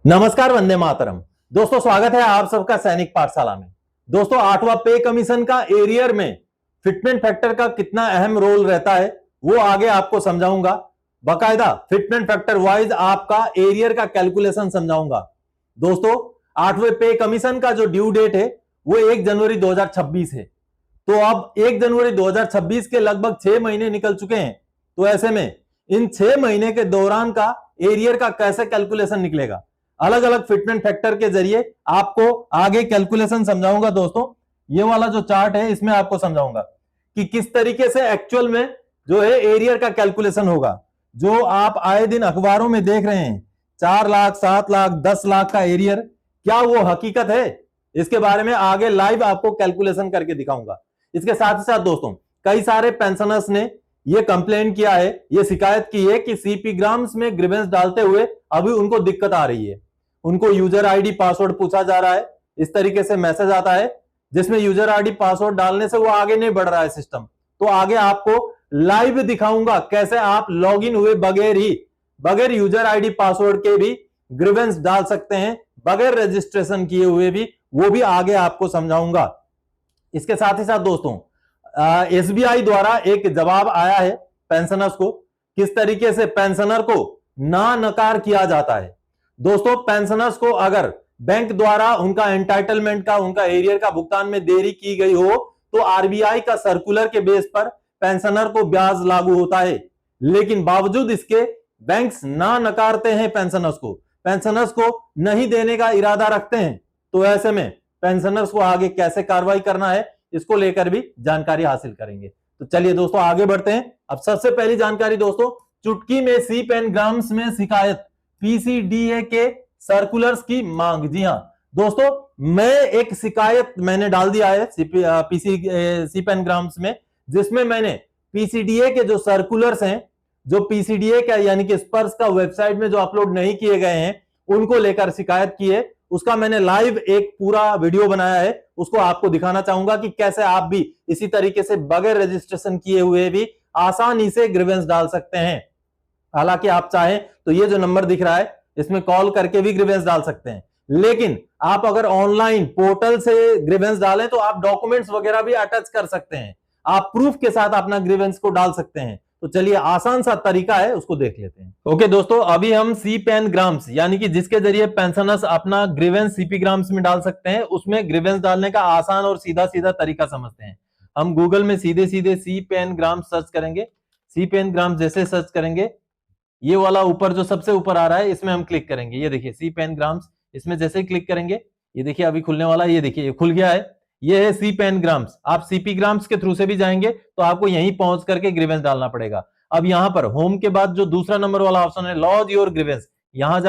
नमस्कार, वंदे मातरम। दोस्तों, स्वागत है आप सबका सैनिक पाठशाला में। दोस्तों, 8वां पे कमीशन का एरियर में फिटमेंट फैक्टर का कितना अहम रोल रहता है वो आगे आपको समझाऊंगा। बकायदा फिटमेंट फैक्टर वाइज आपका एरियर का कैलकुलेशन समझाऊंगा। दोस्तों, 8वें पे कमीशन का जो ड्यू डेट है वो 1 जनवरी 2026 है। तो अब 1 जनवरी 2026 के लगभग 6 महीने निकल चुके हैं। तो ऐसे में इन 6 महीने के दौरान का एरियर का कैसे कैलकुलेशन निकलेगा, अलग अलग फिटमेंट फैक्टर के जरिए आपको आगे कैलकुलेशन समझाऊंगा। दोस्तों, ये वाला जो चार्ट है इसमें आपको समझाऊंगा कि किस तरीके से एक्चुअल में जो है एरियर का कैलकुलेशन होगा। जो आप आए दिन अखबारों में देख रहे हैं 4 लाख, 7 लाख, 10 लाख का एरियर, क्या वो हकीकत है? इसके बारे में आगे लाइव आपको कैलकुलेशन करके दिखाऊंगा। इसके साथ ही साथ दोस्तों, कई सारे पेंशनर्स ने ये कंप्लेन किया है, ये शिकायत की है कि सीपी ग्राम्स में ग्रीवेंस डालते हुए अभी उनको दिक्कत आ रही है। उनको यूजर आईडी पासवर्ड पूछा जा रहा है, इस तरीके से मैसेज आता है जिसमें यूजर आईडी पासवर्ड डालने से वो आगे नहीं बढ़ रहा है सिस्टम। तो आगे आपको लाइव दिखाऊंगा कैसे आप लॉगिन हुए बगैर यूजर आईडी पासवर्ड के भी ग्रीवेंस डाल सकते हैं, बगैर रजिस्ट्रेशन किए हुए भी, वो भी आगे आपको समझाऊंगा। इसके साथ ही साथ दोस्तों, एसबीआई द्वारा एक जवाब आया है पेंशनर्स को, किस तरीके से पेंशनर को ना नकार किया जाता है। दोस्तों, पेंशनर्स को अगर बैंक द्वारा उनका एंटाइटलमेंट का, उनका एरियर का भुगतान में देरी की गई हो तो आरबीआई का सर्कुलर के बेस पर पेंशनर को ब्याज लागू होता है। लेकिन बावजूद इसके बैंक्स ना नकारते हैं पेंशनर्स को नहीं देने का इरादा रखते हैं। तो ऐसे में पेंशनर्स को आगे कैसे कार्रवाई करना है, इसको लेकर भी जानकारी हासिल करेंगे। तो चलिए दोस्तों, आगे बढ़ते हैं। अब सबसे पहली जानकारी दोस्तों, चुटकी में CPEN-GRAMS में शिकायत, पीसीडीए के सर्कुलर्स की मांग। जी हां दोस्तों, मैं एक शिकायत मैंने डाल दिया है CPEN-GRAMS में, जिसमें मैंने पीसीडीए के जो सर्कुलर्स हैं, जो पीसीडीए का यानी कि स्पर्श का वेबसाइट में जो अपलोड नहीं किए गए हैं, उनको लेकर शिकायत की है। उसका मैंने लाइव एक पूरा वीडियो बनाया है, उसको आपको दिखाना चाहूंगा कि कैसे आप भी इसी तरीके से बगैर रजिस्ट्रेशन किए हुए भी आसानी से ग्रीवेंस डाल सकते हैं। हालांकि आप चाहें तो ये जो नंबर दिख रहा है इसमें कॉल करके भी ग्रीवेंस डाल सकते हैं, लेकिन आप अगर ऑनलाइन पोर्टल से ग्रीवेंस डालें तो आप डॉक्यूमेंट्स वगैरह भी अटैच कर सकते हैं, आप प्रूफ के साथ अपना ग्रीवेंस को डाल सकते हैं। तो चलिए, आसान सा तरीका है, उसको देख लेते हैं। ओके दोस्तों, अभी हम CPEN-GRAMS यानी कि जिसके जरिए पेंशनर्स अपना ग्रीवेंस CP-GRAMS में डाल सकते हैं, उसमें ग्रीवेंस डालने का आसान और सीधा सीधा तरीका समझते हैं। हम गूगल में सीधे सीधे CPEN-GRAMS सर्च करेंगे। CPEN-GRAMS जैसे सर्च करेंगे, ये वाला ऊपर जो सबसे ऊपर आ रहा है इसमें हम क्लिक करेंगे। ये देखिए CPEN-GRAMS, इसमें जैसे ही क्लिक करेंगे, ये देखिए अभी खुलने वाला है। ये देखिए ये खुल गया है, ये है CPEN-GRAMS। आप CP-GRAMS के थ्रू से भी जाएंगे तो आपको यहीं पहुंच करके ग्रीवेंस डालना पड़ेगा। अब यहां पर होम के बाद जो दूसरा नंबर वाला ऑप्शन है, लॉज योर ग्रीवेंस, यहां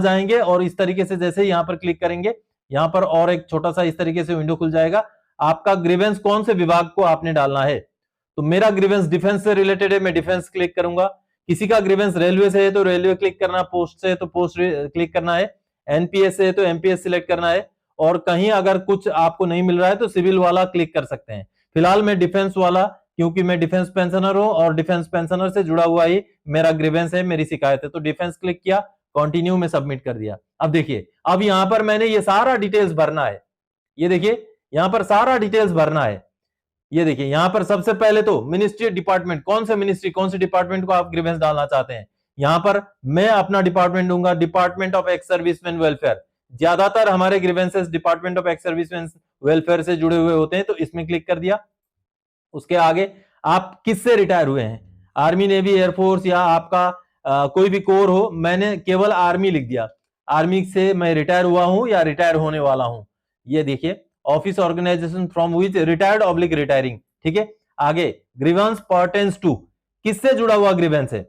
जाएंगे और इस तरीके से जैसे यहां पर क्लिक करेंगे, यहां पर और एक छोटा सा इस तरीके से विंडो खुल जाएगा। आपका ग्रीवेंस कौन से विभाग को आपने डालना है, तो मेरा ग्रीवेंस डिफेंस से रिलेटेड है, मैं डिफेंस क्लिक करूंगा। किसी का ग्रीवेंस रेलवे से है तो रेलवे क्लिक करना, पोस्ट से है तो पोस्ट क्लिक करना है, एनपीएस से है तो एमपीएस सिलेक्ट करना है, और कहीं अगर कुछ आपको नहीं मिल रहा है तो सिविल वाला क्लिक कर सकते हैं। फिलहाल मैं डिफेंस वाला, क्योंकि मैं डिफेंस पेंशनर हूं और डिफेंस पेंशनर से जुड़ा हुआ ही मेरा ग्रीवेंस है, मेरी शिकायत है, तो डिफेंस क्लिक किया, कंटिन्यू में सबमिट कर दिया। अब देखिए, अब यहां पर मैंने ये सारा डिटेल्स भरना है। ये देखिए यहां पर सारा डिटेल्स भरना है। ये देखिए यहां पर सबसे पहले तो मिनिस्ट्री डिपार्टमेंट, कौन से मिनिस्ट्री, कौन से डिपार्टमेंट को आप ग्रीवेंस डालना चाहते हैं। यहां पर मैं अपना डिपार्टमेंट दूंगा, department of ex serviceman welfare. ज्यादातर हमारे grievances department of ex serviceman welfare से जुड़े हुए होते हैं, तो इसमें क्लिक कर दिया। उसके आगे आप किससे रिटायर हुए हैं, आर्मी, नेवी, एयरफोर्स या आपका कोई भी कोर हो। मैंने केवल आर्मी लिख दिया, आर्मी से मैं रिटायर हुआ हूं या रिटायर होने वाला हूं। ये देखिए, office organization from which retired oblique retiring, ठीक है। आगे ग्रीवेंस पर्टेन्स टू, किससे जुड़ा हुआ ग्रीवेंस है,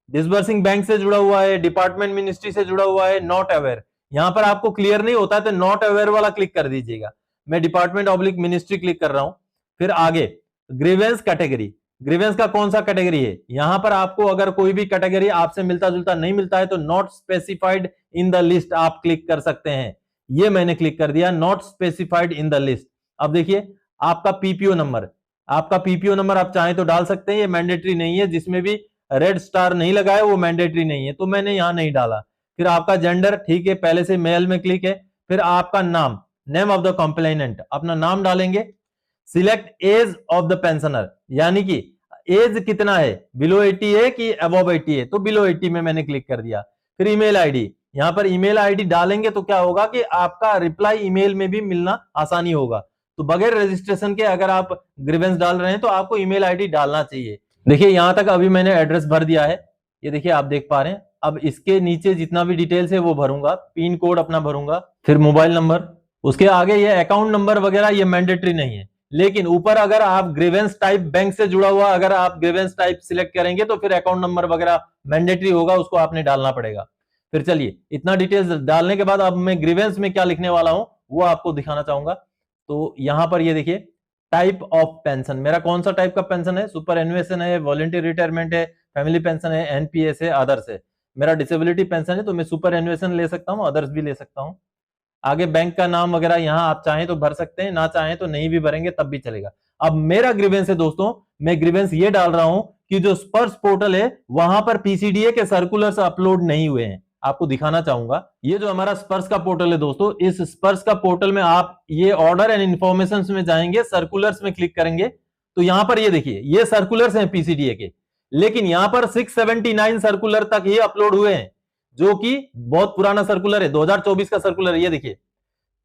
डिसबर्सिंग बैंक से जुड़ा हुआ है, डिपार्टमेंट मिनिस्ट्री से जुड़ा हुआ है, नॉट अवेयर। यहां पर आपको क्लियर नहीं होता तो नॉट अवेयर वाला क्लिक कर दीजिएगा। मैं डिपार्टमेंट ऑब्लिक मिनिस्ट्री क्लिक कर रहा हूं। फिर आगे ग्रीवेंस कैटेगरी, ग्रीवेंस का कौन सा कैटेगरी है। यहां पर आपको अगर कोई भी कैटेगरी आपसे मिलता जुलता नहीं मिलता है तो not specified in the list आप क्लिक कर सकते हैं। ये मैंने क्लिक कर दिया, not specified in the list. अब देखिए आपका पीपीओ नंबर, आपका पीपीओ नंबर आप चाहें तो डाल सकते हैं, ये मैंडेटरी नहीं है। जिसमें भी रेड स्टार नहीं लगा है वो मैंडेटरी नहीं है, तो मैंने यहां नहीं डाला। फिर आपका जेंडर, ठीक है, पहले से मेल में क्लिक है। फिर आपका नाम, नेम ऑफ द कंप्लेनेंट, अपना नाम डालेंगे। Select age of the pensioner, यानी कि एज कितना है, बिलो 80 है कि अबव 80 है, तो बिलो 80 में मैंने क्लिक कर दिया। फिर ईमेल आईडी, यहां पर ईमेल आईडी डालेंगे तो क्या होगा कि आपका रिप्लाई ईमेल में भी मिलना आसानी होगा। तो बगैर रजिस्ट्रेशन के अगर आप ग्रीवेंस डाल रहे हैं तो आपको ईमेल आईडी डालना चाहिए। देखिए यहां तक अभी मैंने एड्रेस भर दिया है, ये देखिए आप देख पा रहे हैं। अब इसके नीचे जितना भी डिटेल्स है वो भरूंगा, पिन कोड अपना भरूंगा, फिर मोबाइल नंबर, उसके आगे ये अकाउंट नंबर वगैरह ये मैंडेटरी नहीं है। लेकिन ऊपर अगर आप ग्रीवेंस टाइप बैंक से जुड़ा हुआ अगर आप ग्रीवेंस टाइप सिलेक्ट करेंगे तो फिर अकाउंट नंबर वगैरह मैंडेटरी होगा, उसको आपने डालना पड़ेगा। फिर चलिए इतना डिटेल्स डालने के बाद अब मैं ग्रीवेंस में क्या लिखने वाला हूं वो आपको दिखाना चाहूंगा। तो यहां पर ये देखिए टाइप ऑफ पेंशन, मेरा कौन सा टाइप का पेंशन है, सुपर एनुएशन है, वॉलंटियर रिटायरमेंट है, फैमिली पेंशन है, एनपीएस है, अदर्स है। मेरा डिसेबिलिटी पेंशन है तो मैं सुपर एनुएशन ले सकता हूं, अदर्स भी ले सकता हूं। आगे बैंक का नाम वगैरह यहां आप चाहें तो भर सकते हैं, ना चाहें तो नहीं भी भरेंगे तब भी चलेगा। अब मेरा ग्रीवेंस है दोस्तों, मैं ग्रीवेंस ये डाल रहा हूं कि जो स्पर्श पोर्टल है वहां पर पीसीडीए के सर्कुलर्स अपलोड नहीं हुए हैं। आपको दिखाना चाहूंगा, ये जो हमारा स्पर्श का पोर्टल है दोस्तों, इस स्पर्श का पोर्टल में आप ये ऑर्डर एंड इंफॉर्मेशन में जाएंगे, सर्कुलर्स में क्लिक करेंगे तो यहां पर ये देखिए ये सर्कुलर्स हैं पीसीडीए के, लेकिन यहां पर 679 सर्कुलर तक ही अपलोड हुए हैं, जो कि बहुत पुराना सर्कुलर है, 2024 का सर्कुलर है। ये देखिए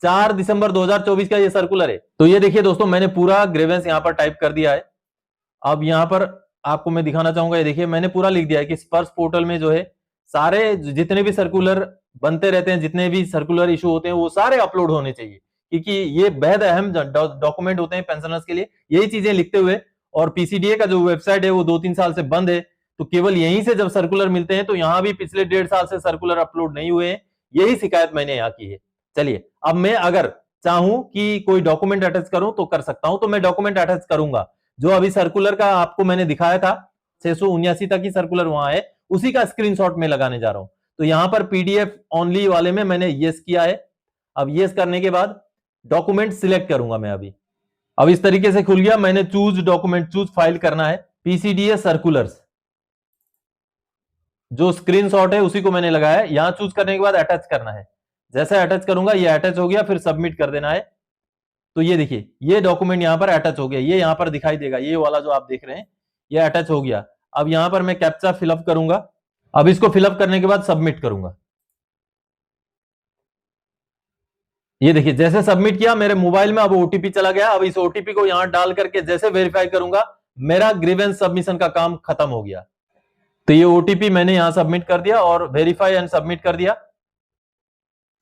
4 दिसंबर 2024 का ये सर्कुलर है। तो ये देखिए दोस्तों मैंने पूरा ग्रीवेंस यहां पर टाइप कर दिया है। अब यहां पर आपको मैं दिखाना चाहूंगा, ये देखिए मैंने पूरा लिख दिया है कि स्पर्श पोर्टल में जो है सारे जितने भी सर्कुलर बनते रहते हैं, जितने भी सर्कुलर इशू होते हैं वो सारे अपलोड होने चाहिए, क्योंकि ये बेहद अहम डॉक्यूमेंट होते हैं पेंशनर्स के लिए। यही चीजें लिखते हुए, और पीसीडीए का जो वेबसाइट है वो 2-3 साल से बंद है, तो केवल यहीं से जब सर्कुलर मिलते हैं, तो यहां भी पिछले 1.5 साल से सर्कुलर अपलोड नहीं हुए हैं। यही शिकायत मैंने यहाँ की है। चलिए अब मैं अगर चाहूं कि कोई डॉक्यूमेंट अटैच करूं तो कर सकता हूं, तो मैं डॉक्यूमेंट अटैच करूंगा। जो अभी सर्कुलर का आपको मैंने दिखाया था 679 तक ही सर्कुलर वहां है, उसी का स्क्रीनशॉट में लगाने जा रहा हूं। तो यहां पर पीडीएफ ओनली वाले में मैंने यस किया है। अब यस करने के बाद डॉक्यूमेंट सिलेक्ट करूंगा मैं अभी। अब इस तरीके से खुल गया, मैंने चूज डॉक्यूमेंट, चूज फाइल करना है, पीसीडीए सर्कुलर्स, जो स्क्रीनशॉट है उसी को मैंने लगाया है। यहां चूज करने के बाद अटैच करना है, जैसे अटैच करूंगा ये अटैच हो गया, फिर सबमिट कर देना है। तो ये देखिए ये डॉक्यूमेंट यहां पर अटैच हो गया, ये यहां पर दिखाई देगा, ये वाला जो आप देख रहे हैं ये अटैच हो गया। अब यहां पर मैं कैप्चा फिलअप करूंगा। अब इसको फिलअप करने के बाद सबमिट करूंगा। ये देखिए जैसे सबमिट किया मेरे मोबाइल में अब ओटीपी चला गया। अब इस ओटीपी को यहां डाल करके जैसे वेरीफाई करूंगा, मेरा ग्रीवेंस सबमिशन का काम खत्म हो गया। तो ये ओटीपी मैंने यहां सबमिट कर दिया और वेरीफाई एंड सबमिट कर दिया।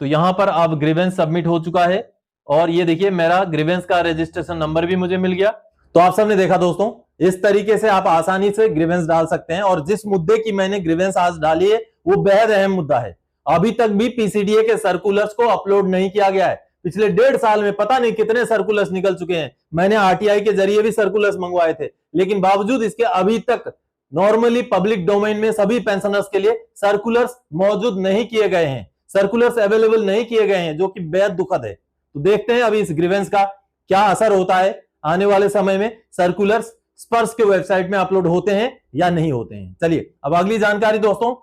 तो यहां पर अब ग्रीवेंस सबमिट हो चुका है, और ये देखिए मेरा ग्रीवेंस का रजिस्ट्रेशन नंबर भी मुझे मिल गया। तो आप सबने देखा दोस्तों, इस तरीके से आप आसानी से ग्रीवेंस डाल सकते हैं। और जिस मुद्दे की मैंने ग्रीवेंस आज डाली है वो बेहद अहम मुद्दा है। अभी तक भी पीसीडीए के सर्कुलर्स को अपलोड नहीं किया गया है। पिछले 1.5 साल में पता नहीं कितने सर्कुलर्स निकल चुके हैं। मैंने आरटीआई के जरिए भी सर्कुलर्स मंगवाए थे, लेकिन बावजूद इसके अभी तक नॉर्मली पब्लिक डोमेन में सभी पेंशनर्स के लिए सर्कुलर्स मौजूद नहीं किए गए हैं, सर्कुलर्स अवेलेबल नहीं किए गए हैं, जो कि बेहद दुखद है। तो देखते हैं अभी इस ग्रीवेंस का क्या असर होता है। आने वाले समय में सर्कुलर्स स्पर्श के वेबसाइट में अपलोड होते हैं या नहीं होते हैं। चलिए अब अगली जानकारी दोस्तों,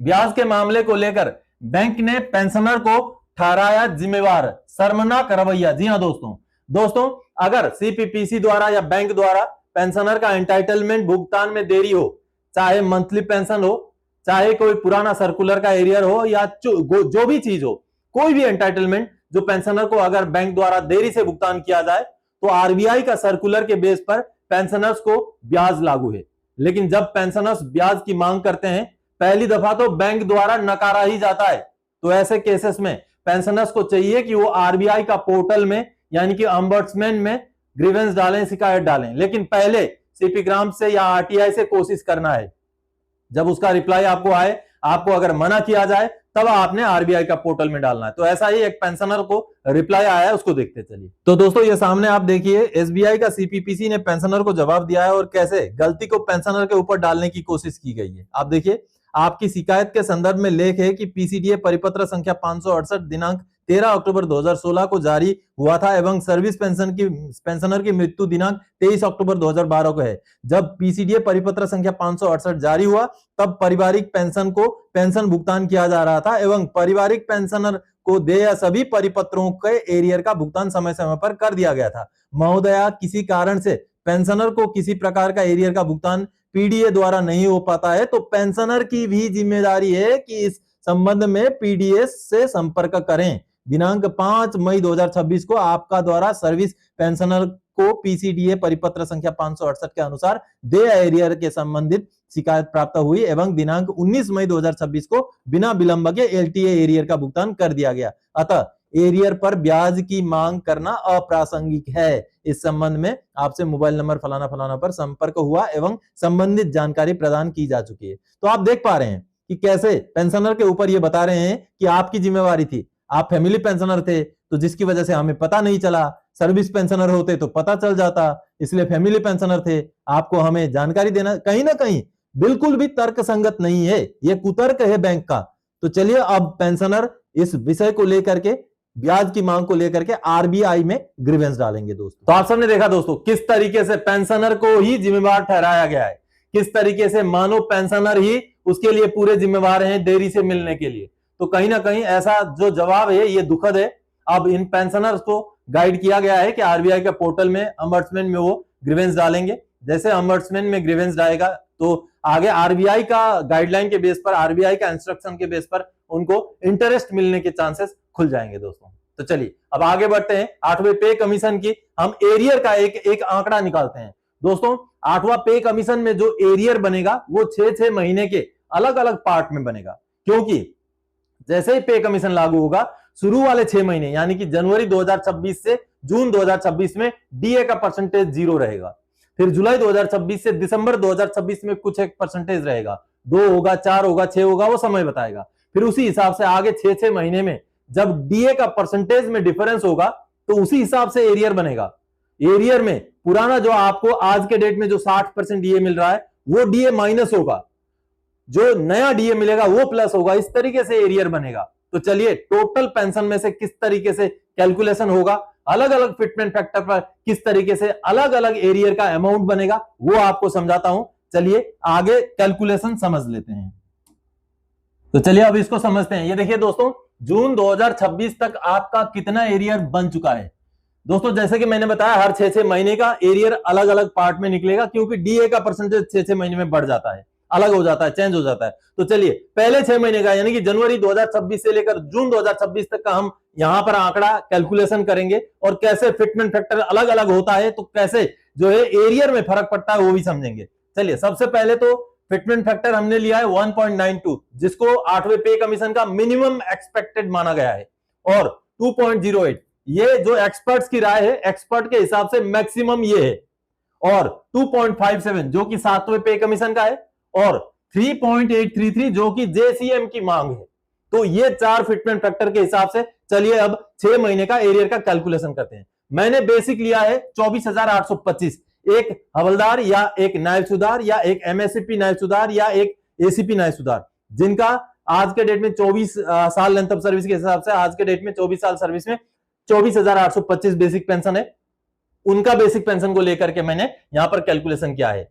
ब्याज के मामले को लेकर बैंक ने पेंशनर को ठहराया जिम्मेवार, शर्मनाक रवैया। जी हां दोस्तों अगर सीपीपीसी द्वारा या बैंक द्वारा पेंशनर का एंटाइटलमेंट भुगतान में देरी हो, चाहे मंथली पेंशन हो, चाहे कोई पुराना सर्कुलर का एरियर हो, या जो भी चीज हो, कोई भी एंटाइटलमेंट जो पेंशनर को अगर बैंक द्वारा देरी से भुगतान किया जाए, तो आरबीआई का सर्कुलर के बेस पर पेंशनर्स को ब्याज लागू है। लेकिन जब पेंशनर्स ब्याज की मांग करते हैं, पहली दफा तो बैंक द्वारा नकारा ही जाता है। तो ऐसे केसेस में पेंशनर्स को चाहिए कि वो आरबीआई का पोर्टल में यानी कि ऑम्बड्समैन में ग्रीवेंस डालें, शिकायत डालें। लेकिन पहले सीपी ग्राम से या आरटीआई से कोशिश करना है। जब उसका रिप्लाई आपको आए, आपको अगर मना किया जाए, तब आपने आरबीआई का पोर्टल में डालना है। तो ऐसा ही एक पेंशनर को रिप्लाई आया है, उसको देखते चलिए। तो दोस्तों ये सामने आप देखिए, एसबीआई का सीपीपीसी ने पेंशनर को जवाब दिया है, और कैसे गलती को पेंशनर के ऊपर डालने की कोशिश की गई है। आप देखिए, आपकी शिकायत के संदर्भ में लेख है कि पीसीडीए परिपत्र संख्या 568 दिनांक 13 अक्टूबर 2016 को जारी हुआ था एवं सर्विस पेंशनर की मृत्यु दिनांक 23 अक्टूबर 2012 को है। जब पीसीडीए परिपत्र संख्या 568 जारी हुआ तब पारिवारिक पेंशन को पेंशन भुगतान किया जा रहा था एवं पारिवारिक पेंशनर को देय सभी परिपत्रों के एरियर का भुगतान समय समय पर कर दिया गया था। महोदया, किसी कारण से पेंशनर को किसी प्रकार का एरियर का भुगतान पीडीए द्वारा नहीं हो पाता है तो पेंशनर की भी जिम्मेदारी है कि इस संबंध में पीडीए से संपर्क करें। दिनांक 5 मई 2026 को आपका द्वारा सर्विस पेंशनर को पीसीडीए परिपत्र संख्या 568 के अनुसार देय एरियर के संबंधित शिकायत प्राप्त हुई एवं दिनांक 19 मई 2026 को बिना विलंब के एलटीए एरियर का भुगतान कर दिया गया। अतः एरियर पर ब्याज की मांग करना अप्रासंगिक है। इस संबंध में आपसे मोबाइल नंबर फलाना फलाना पर संपर्क हुआ एवं संबंधित जानकारी प्रदान की जा चुकी है। तो आप देख पा रहे हैं कि कैसे पेंशनर के ऊपर ये बता रहे हैं कि आपकी जिम्मेवारी थी, आप फैमिली पेंशनर थे तो जिसकी वजह से हमें पता नहीं चला, सर्विस पेंशनर होते तो पता चल जाता, इसलिए फैमिली पेंशनर थे, आपको हमें जानकारी देना कहीं ना कहीं बिल्कुल भी तर्क संगत नहीं है, यह कुतर्क है बैंक का। तो चलिए अब पेंशनर इस विषय को लेकर के, ब्याज की मांग को लेकर के आरबीआई में ग्रीवेंस डालेंगे दोस्तों। तो आप सबने देखा दोस्तों किस तरीके से पेंशनर को ही जिम्मेवार ठहराया गया है, किस तरीके से मानो पेंशनर ही उसके लिए पूरे जिम्मेवार हैं देरी से मिलने के लिए। तो कहीं ना कहीं ऐसा जो जवाब है ये दुखद है। अब इन पेंशनर्स को गाइड किया गया है कि आरबीआई के पोर्टल में अम्बड्समैन में वो ग्रीवेंस डालेंगे। जैसे अम्बड्समैन में ग्रीवेंस डालेगा तो आगे आरबीआई का गाइडलाइन के बेस पर, आरबीआई का इंस्ट्रक्शन के बेस पर उनको इंटरेस्ट मिलने के चांसेस खुल जाएंगे दोस्तों। तो चलिए अब आगे बढ़ते हैं। 8वें पे कमीशन की हम एरियर का एक आंकड़ा निकालते हैं दोस्तों। 8वां पे कमीशन में जो एरियर बनेगा वो 6 महीने के अलग अलग पार्ट में बनेगा, क्योंकि जैसे ही पे कमीशन लागू होगा शुरू वाले 6 महीने यानी कि जनवरी 2026 से जून 2026 में डीए का परसेंटेज 0 रहेगा। फिर जुलाई 2026 से दिसंबर 2026 में कुछ एक परसेंटेज रहेगा, 2 होगा, 4 होगा, 6 होगा, वो समय बताएगा। फिर उसी हिसाब से आगे 6 महीने में जब डीए का परसेंटेज में डिफरेंस होगा तो उसी हिसाब से एरियर बनेगा। एरियर में पुराना जो आपको आज के डेट में जो 60% डीए मिल रहा है वो डीए माइनस होगा, जो नया डीए मिलेगा वो प्लस होगा, इस तरीके से एरियर बनेगा। तो चलिए टोटल पेंशन में से किस तरीके से कैलकुलेशन होगा, अलग अलग फिटमेंट फैक्टर पर किस तरीके से अलग अलग एरियर का अमाउंट बनेगा वो आपको समझाता हूं। चलिए आगे कैलकुलेशन समझ लेते हैं। तो चलिए अब इसको समझते हैं। ये देखिए दोस्तों, जून 2026 तक आपका कितना एरियर बन चुका है दोस्तों। जैसे कि मैंने बताया हर 6 महीने का एरियर अलग अलग पार्ट में निकलेगा, क्योंकि डीए का परसेंटेज 6 महीने में बढ़ जाता है, अलग हो जाता है, चेंज हो जाता है। तो चलिए पहले 6 महीने का यानी कि जनवरी 2026 से लेकर जून 2026 तक का हम यहां पर आंकड़ा कैलकुलेशन करेंगे और कैसे फिटमेंट फैक्टर अलग अलग होता है तो कैसे जो है एरियर में फर्क पड़ता है वो भी समझेंगे। चलिए सबसे पहले तो फिटमेंट फैक्टर हमने लिया है 1.92, जिसको 8वें पे कमीशन का मिनिमम एक्सपेक्टेड माना गया है, और 2.08 ये जो एक्सपर्ट्स की राय है, एक्सपर्ट के हिसाब से मैक्सिमम ये है, और 2.57 जो कि 7वें पे कमीशन का है, और 3.833 जो कि जेसीएम की मांग है। तो ये 4 फिटमेंट फैक्टर के हिसाब से चलिए अब 6 महीने का एरियर का कैलकुलेशन करते हैं। मैंने बेसिक लिया है 24,825, एक हवलदार या एक नायब सुधार या एक एमएससीपी नायब सुधार या एक एसीपी नायब सुधार, जिनका आज के डेट में 24 साल लेंथ ऑफ सर्विस के हिसाब से आज के डेट में 24 साल सर्विस में 24,825 बेसिक पेंशन है, उनका बेसिक पेंशन को लेकर के मैंने यहां पर कैलकुलेशन किया है।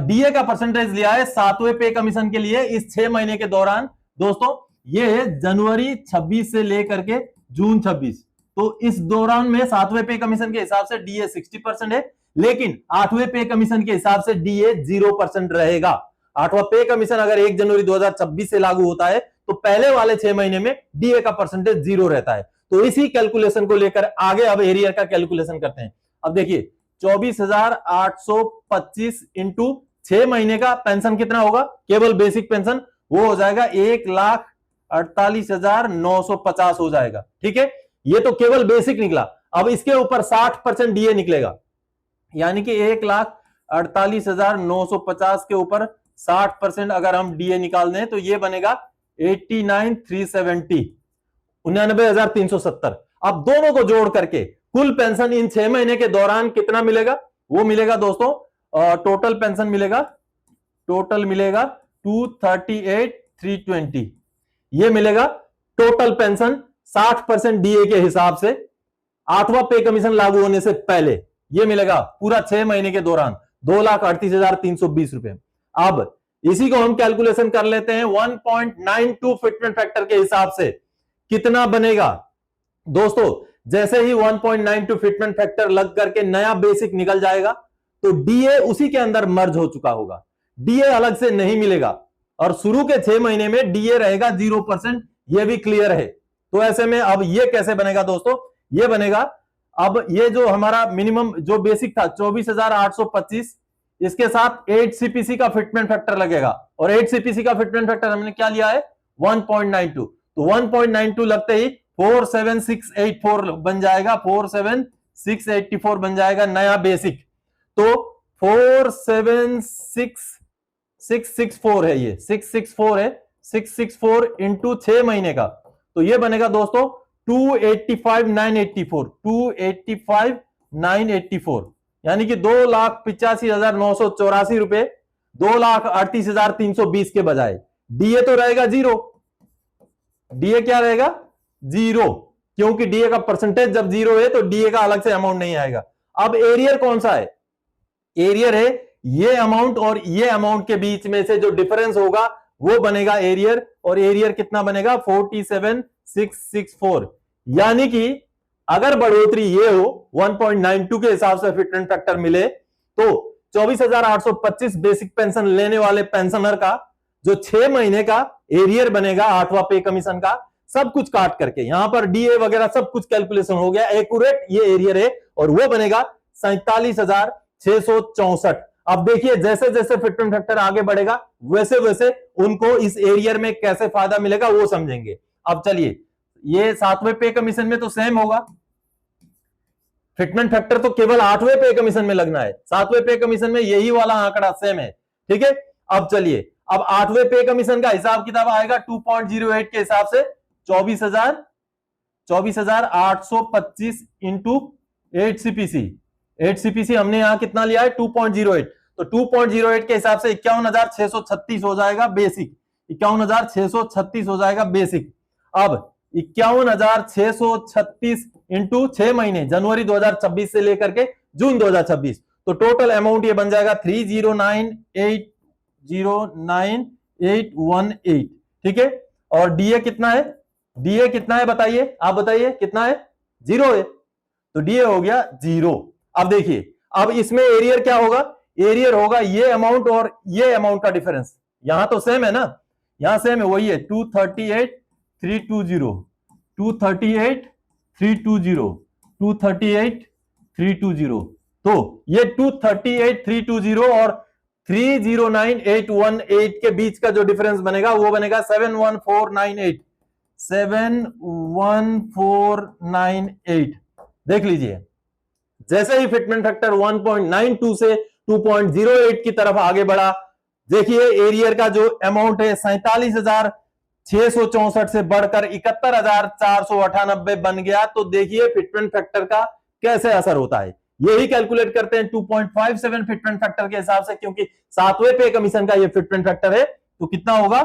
डीए का परसेंटेज लिया है 7वें पे कमीशन के लिए इस 6 महीने के दौरान दोस्तों, ये है जनवरी 26 से लेकर के जून 26। तो इस दौरान में 7वें पे कमीशन के हिसाब से डीए 60% है, लेकिन 8वें पे कमीशन के हिसाब से डीए 0% रहेगा। 8वां पे कमीशन अगर 1 जनवरी 2026 से लागू होता है तो पहले वाले 6 महीने में डीए का परसेंटेज 0 रहता है। तो इसी कैलकुलेशन को लेकर आगे अब एरियर का कैलकुलेशन करते हैं। अब देखिए 24,825 इंटू 6 महीने का पेंशन कितना होगा, केवल बेसिक पेंशन वो हो जाएगा 1,48,950 हो जाएगा। ठीक है, ये तो केवल बेसिक निकला। अब इसके ऊपर 60% डीए निकलेगा, यानी कि 1,48,950 के ऊपर 60% अगर हम डीए निकाल दें तो ये बनेगा 89,370, 99,370। अब दोनों को जोड़ करके कुल पेंशन इन 6 महीने के दौरान कितना मिलेगा, वो मिलेगा दोस्तों, टोटल पेंशन मिलेगा, टोटल मिलेगा 238,320। ये मिलेगा टोटल पेंशन 60% डीए के हिसाब से 8वां पे कमीशन लागू होने से पहले ये मिलेगा पूरा 6 महीने के दौरान 2,38,320 रुपए। अब इसी को हम कैलकुलेशन कर लेते हैं 1.92 फिटमेंट फैक्टर के हिसाब से कितना बनेगा दोस्तों। जैसे ही 1.92 फिटमेंट फैक्टर लग करके नया बेसिक निकल जाएगा तो डीए उसी के अंदर मर्ज हो चुका होगा, डीए अलग से नहीं मिलेगा और शुरू के 6 महीने में डीए रहेगा 0%। यह भी क्लियर है। तो ऐसे में अब ये कैसे बनेगा दोस्तों, ये बनेगा अब ये जो हमारा मिनिमम जो बेसिक था 24,825 इसके साथ 8 सीपीसी का फिटमेंट फैक्टर लगेगा और 8 सीपीसी का फिटमेंट फैक्टर हमने क्या लिया है 1.92। तो 1.92 लगते ही 47684 बन जाएगा, 47684 बन जाएगा नया बेसिक। तो 476,664 है, ये 664 है, 664 इंटू 6 महीने का तो ये बनेगा दोस्तों 285,984, 285,984 यानी कि 2,85,984 रुपए 2,38,320 के बजाय डीए तो रहेगा जीरो। डीए क्या रहेगा जीरो, क्योंकि डीए का परसेंटेज जब जीरो है तो डीए का अलग से अमाउंट नहीं आएगा। अब एरियर कौन सा है, एरियर है ये अमाउंट और ये अमाउंट के बीच में से जो डिफरेंस होगा वो बनेगा एरियर, और एरियर कितना बनेगा 47,664। यानी कि अगर बढ़ोतरी ये हो 1.92 के हिसाब से फिटमेंट फैक्टर मिले तो 24,825 बेसिक पेंशन लेने वाले पेंशनर का जो 6 महीने का एरियर बनेगा 8वां पे कमीशन का, सब कुछ काट करके यहां पर डीए वगैरह सब कुछ कैलकुलेशन हो गया, एक्यूरेट ये एरियर है और वो बनेगा 47,664। अब देखिए जैसे जैसे फिटमेंट फैक्टर आगे बढ़ेगा वैसे वैसे उनको इस एरियर में कैसे फायदा मिलेगा वो समझेंगे। अब चलिए ये 7वें पे कमीशन में तो सेम होगा, फिटमेंट फैक्टर तो केवल 8वें पे कमीशन में लगना है, 7वें पे कमीशन में यही वाला आंकड़ा सेम है, ठीक है। अब चलिए अब 8वें पे कमीशन का हिसाब किताब आएगा 2.08 के हिसाब से 24,825 इंटू 8 सीपीसी। 8 सीपीसी हमने यहां कितना लिया है 2.08, तो 2.08 के हिसाब से 51,636 हो जाएगा बेसिक, 51,636 हो जाएगा बेसिक। अब 51,636 इंटू 6 महीने जनवरी 2026 से लेकर के जून 2026, तो टोटल अमाउंट ये बन जाएगा 309,818, ठीक है। और डीए कितना है, डीए कितना है बताइए, आप बताइए कितना है, जीरो है, तो डीए हो गया जीरो। अब देखिए अब इसमें एरियर क्या होगा, एरियर होगा ये अमाउंट और ये अमाउंट का डिफरेंस, यहां तो सेम है ना, यहां सेम है वही है 238,320, 238,320, 238,320। तो ये 238,320 और 309,818 के बीच का जो डिफरेंस बनेगा वो बनेगा 71498, 71498। देख लीजिए जैसे ही फिटमेंट फैक्टर 1.92 से 2.08 की तरफ आगे बढ़ा, देखिए एरियर का जो अमाउंट है 47,664 से बढ़कर 71,498 बन गया। तो देखिए फिटमेंट फैक्टर का कैसे असर होता है, यही कैलकुलेट करते हैं 2.57 फिटमेंट फैक्टर के हिसाब से, क्योंकि 7वें पे कमीशन का ये फिटमेंट फैक्टर है। तो कितना होगा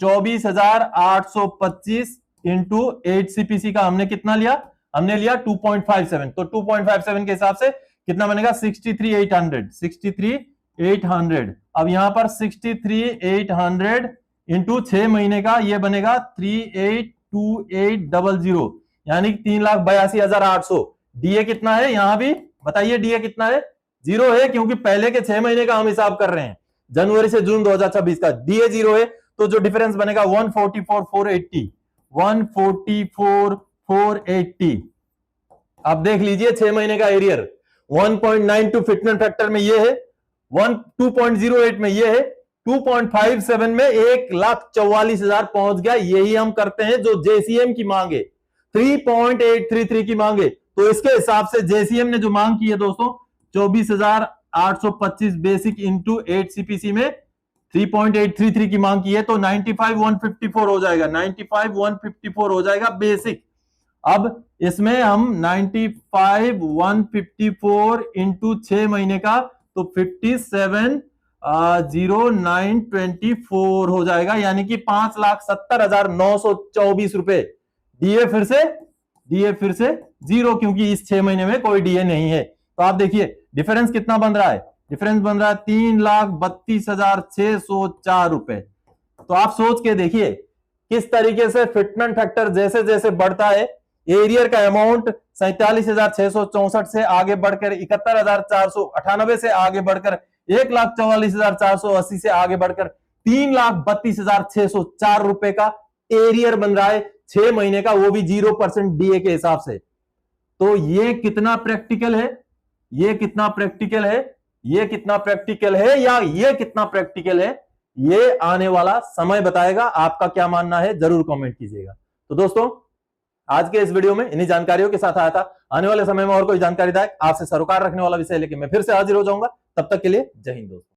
24,825 इंटू 8 सीपीसी का हमने कितना लिया, हमने लिया 2.57, तो 2.57 के हिसाब से कितना बनेगा 63,800, 63,800। अब यहां पर 63,800 इंटू 6 महीने का ये बनेगा 38,2800, यानी 3,82,800। डीए कितना है यहां भी बताइए, डीए कितना है, जीरो है, क्योंकि पहले के 6 महीने का हम हिसाब कर रहे हैं, जनवरी से जून 2026 का डीए जीरो है। तो जो डिफरेंस बनेगा 144,480, 144,480। अब देख लीजिए 6 महीने का एरियर 1.92 फिटमेंट फैक्टर में ये है, 2.08 में ये है, 2.57 में 1,44,000 पहुंच गया। यही हम करते हैं जो जेसीएम की मांगे 3.833 की मांगे, तो इसके हिसाब से जेसीएम ने जो मांग की है दोस्तों 24,825 बेसिक इंटू 8 सीपीसी में 3.833 की मांग की है, तो 95,154 हो जाएगा, 95,154 हो जाएगा बेसिक। अब इसमें हम 95,154 इंटू 6 महीने का तो 57,0924 हो जाएगा, यानी कि 5,70,924 रुपए डीए फिर से 0, क्योंकि इस 6 महीने में कोई डीए नहीं है। तो आप देखिए डिफरेंस कितना बन रहा है, डिफरेंस बन रहा है 3,32,604 रुपए। तो आप सोच के देखिए किस तरीके से फिटमेंट फैक्टर जैसे जैसे बढ़ता है, एरियर का अमाउंट 47,664 से आगे बढ़कर 71,498 से आगे बढ़कर 1,44,480 से आगे बढ़कर 3,32,604 रुपए का एरियर बन रहा है 6 महीने का, वो भी 0% डीए के हिसाब से। तो ये कितना प्रैक्टिकल है, ये कितना प्रैक्टिकल है, ये कितना प्रैक्टिकल है, या ये कितना प्रैक्टिकल है, ये आने वाला समय बताएगा। आपका क्या मानना है जरूर कमेंट कीजिएगा। तो दोस्तों आज के इस वीडियो में इन्हीं जानकारियों के साथ आया था। आने वाले समय में और कोई जानकारीदायक आपसे सरोकार रखने वाला विषय लेके मैं फिर से हाजिर हो जाऊंगा। तब तक के लिए जय हिंद दोस्तों।